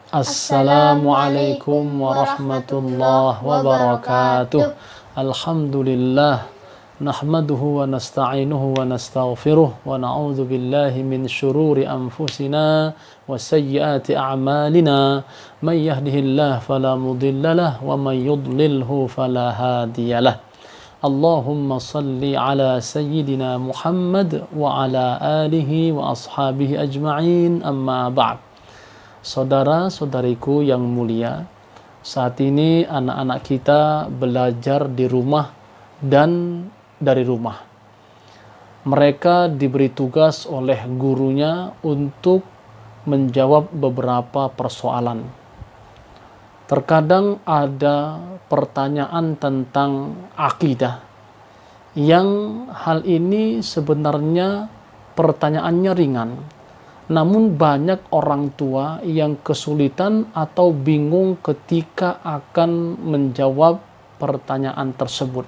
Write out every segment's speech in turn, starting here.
Assalamualaikum warahmatullahi wabarakatuh. Alhamdulillah. Nahmaduhu wa nasta'inuhu wa nastaghfiruh wa na'udzu billahi min syururi anfusina wa sayyiati a'malina. May yahdihillahu fala mudhillalah wa may yudlilhu fala hadiyalah. Allahumma salli ala sayyidina Muhammad wa ala alihi wa ashabihi ajma'in, amma ba'd. Saudara-saudariku yang mulia, saat ini anak-anak kita belajar di rumah dan dari rumah. Mereka diberi tugas oleh gurunya untuk menjawab beberapa persoalan. Terkadang ada pertanyaan tentang akidah, yang hal ini sebenarnya pertanyaannya ringan. Namun banyak orang tua yang kesulitan atau bingung ketika akan menjawab pertanyaan tersebut.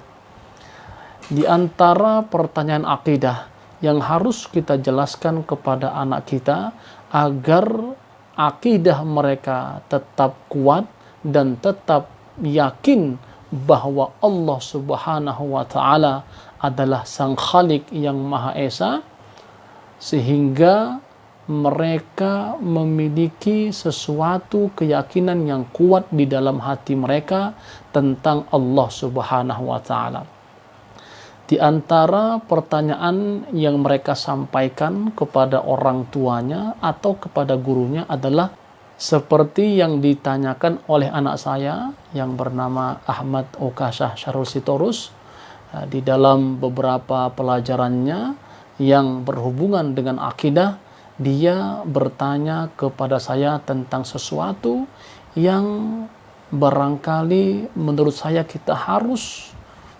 Di antara pertanyaan akidah yang harus kita jelaskan kepada anak kita agar akidah mereka tetap kuat dan tetap yakin bahwa Allah Subhanahu wa Ta'ala adalah Sang Khalik yang Maha Esa, sehingga mereka memiliki sesuatu keyakinan yang kuat di dalam hati mereka tentang Allah Subhanahu wa Ta'ala. Di antara pertanyaan yang mereka sampaikan kepada orang tuanya atau kepada gurunya adalah seperti yang ditanyakan oleh anak saya yang bernama Ahmad Okasah Syarul Sitorus di dalam beberapa pelajarannya yang berhubungan dengan akidah. Dia bertanya kepada saya tentang sesuatu yang barangkali menurut saya kita harus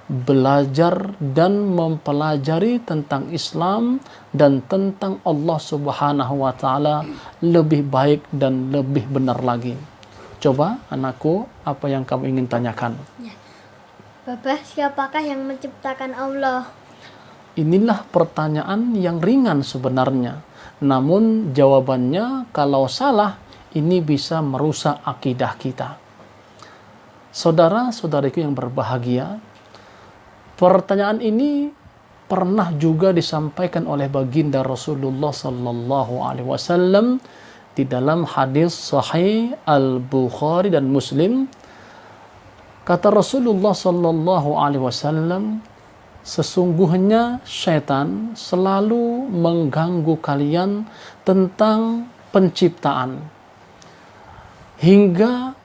belajar dan mempelajari tentang Islam dan tentang Allah Subhanahu wa Ta'ala lebih baik dan lebih benar lagi. Coba anakku, apa yang kamu ingin tanyakan? Ya. Bapak, siapakah yang menciptakan Allah? Inilah pertanyaan yang ringan sebenarnya. Namun jawabannya kalau salah, ini bisa merusak akidah kita. Saudara-saudariku yang berbahagia, pertanyaan ini pernah juga disampaikan oleh baginda Rasulullah sallallahu alaihi wasallam di dalam hadis sahih Al-Bukhari dan Muslim. Kata Rasulullah sallallahu alaihi wasallam, sesungguhnya syaitan selalu mengganggu kalian tentang penciptaan, hingga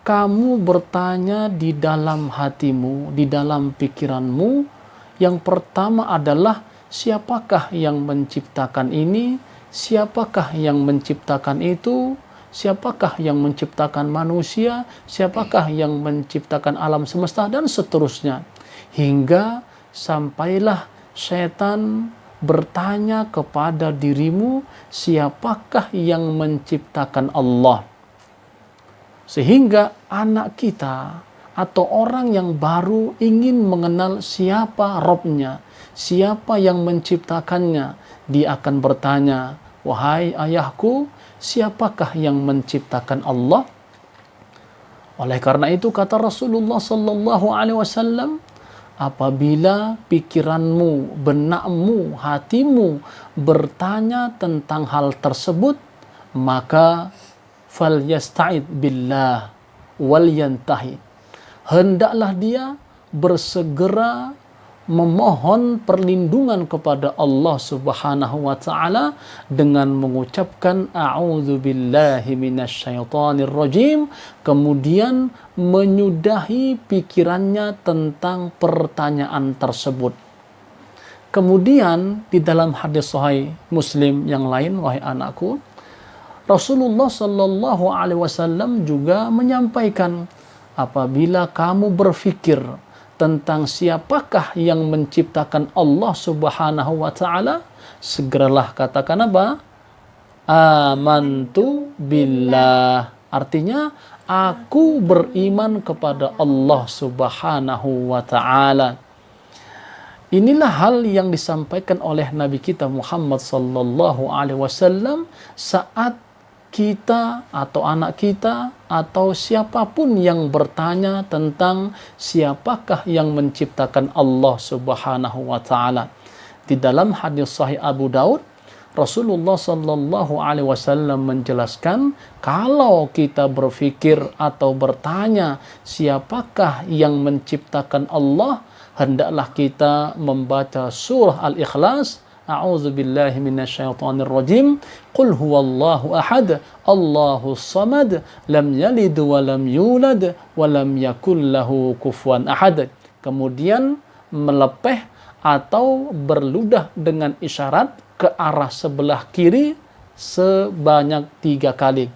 kamu bertanya di dalam hatimu, di dalam pikiranmu. Yang pertama adalah, siapakah yang menciptakan ini? Siapakah yang menciptakan itu? Siapakah yang menciptakan manusia? Siapakah yang menciptakan alam semesta? Dan seterusnya. Hingga sampailah syaitan bertanya kepada dirimu, siapakah yang menciptakan Allah? Sehingga anak kita atau orang yang baru ingin mengenal siapa Robnya, siapa yang menciptakannya. Dia akan bertanya, wahai ayahku, siapakah yang menciptakan Allah? Oleh karena itu kata Rasulullah sallallahu alaihi wasallam, apabila pikiranmu, benakmu, hatimu bertanya tentang hal tersebut, maka falyasta'id billah wal yantahi. Hendaklah dia bersegera memohon perlindungan kepada Allah Subhanahu wa Ta'ala dengan mengucapkan a'udzu billahi minasyaitonir rajim, kemudian menyudahi pikirannya tentang pertanyaan tersebut. Kemudian di dalam hadis sahih Muslim yang lain, wahai anakku, Rasulullah sallallahu alaihi wasallam juga menyampaikan, apabila kamu berfikir tentang siapakah yang menciptakan Allah Subhanahu wa Ta'ala, segeralah katakan apa? Amantu billah. Artinya, aku beriman kepada Allah Subhanahu wa Ta'ala. Inilah hal yang disampaikan oleh Nabi kita Muhammad sallallahu alaihi wasallam saat kita atau anak kita atau siapapun yang bertanya tentang siapakah yang menciptakan Allah Subhanahu wa taala. Di dalam hadis sahih Abu Daud, Rasulullah sallallahu alaihi wasallam menjelaskan, kalau kita berpikir atau bertanya siapakah yang menciptakan Allah, hendaklah kita membaca surah Al-Ikhlas. A'udzu billahi minasyaitonir rajim. Qul huwallahu ahad, Allahus samad, lam yalid wa lam yulad wa lam yakul lahu kufuwan ahad. Kemudian melepeh atau berludah dengan isyarat ke arah sebelah kiri sebanyak 3 kali.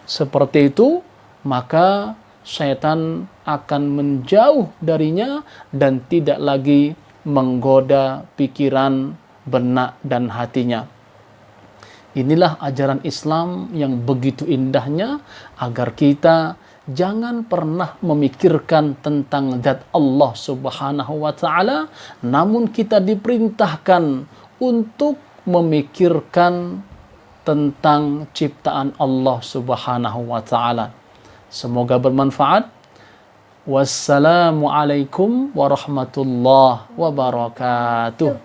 Seperti itu, maka syaitan akan menjauh darinya dan tidak lagi menggoda pikiran, benak, dan hatinya. Inilah ajaran Islam yang begitu indahnya, agar kita jangan pernah memikirkan tentang zat Allah Subhanahu wa taala, namun kita diperintahkan untuk memikirkan tentang ciptaan Allah Subhanahu wa taala. Semoga bermanfaat. Wassalamualaikum warahmatullahi wabarakatuh.